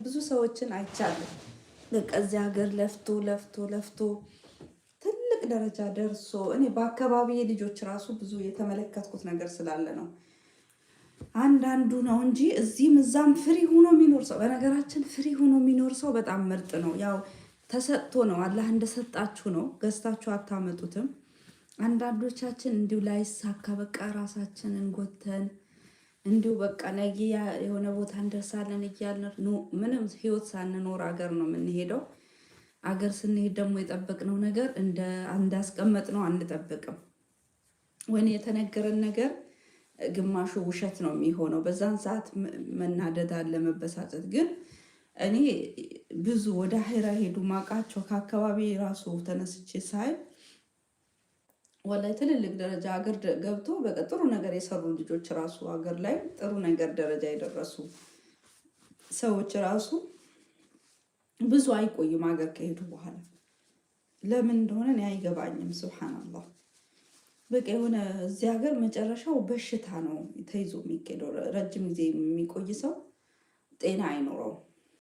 ብዙ ሰዎችን አይቻለሁ። በቃ እዚህ ሀገር ለፍቶ ትልቅ ደረጃ ደርሶ እኔ በአካባቢ ልጆች ራሱ ብዙ የተመለከትኩት ነገር ስላለ ነው። አንዳንዱ ነው እንጂ እዚህም እዛም ፍሪ ሆኖ የሚኖር ሰው፣ በነገራችን ፍሪ ሆኖ የሚኖር ሰው በጣም ምርጥ ነው። ያው ተሰጥቶ ነው፣ አላህ እንደሰጣችሁ ነው፣ ገዝታችሁ አታመጡትም። አንዳንዶቻችን እንዲሁ ላይሳካ በቃ ራሳችንን ጎተን እንዲሁ በቃ ነገ የሆነ ቦታ እንደርሳለን እያልን ምንም ህይወት ሳንኖር አገር ነው የምንሄደው። አገር ስንሄድ ደግሞ የጠበቅነው ነገር እንዳስቀመጥነው አንጠብቅም። ወይኔ የተነገረን ነገር ግማሹ ውሸት ነው የሚሆነው። በዛን ሰዓት መናደድ አለ፣ መበሳጨት። ግን እኔ ብዙ ወደ አኺራ ሄዱ ማቃቸው ከአካባቢ ራሱ ተነስቼ ሳይ ወላይ ትልልቅ ደረጃ ሀገር ገብቶ በቃ ጥሩ ነገር የሰሩ ልጆች ራሱ ሀገር ላይ ጥሩ ነገር ደረጃ የደረሱ ሰዎች ራሱ ብዙ አይቆይም ሀገር ከሄዱ በኋላ። ለምን እንደሆነ እኔ አይገባኝም። ሱብሃንአላህ በቃ የሆነ እዚህ ሀገር መጨረሻው በሽታ ነው ተይዞ የሚሄደው። ረጅም ጊዜ የሚቆይ ሰው ጤና አይኖረው።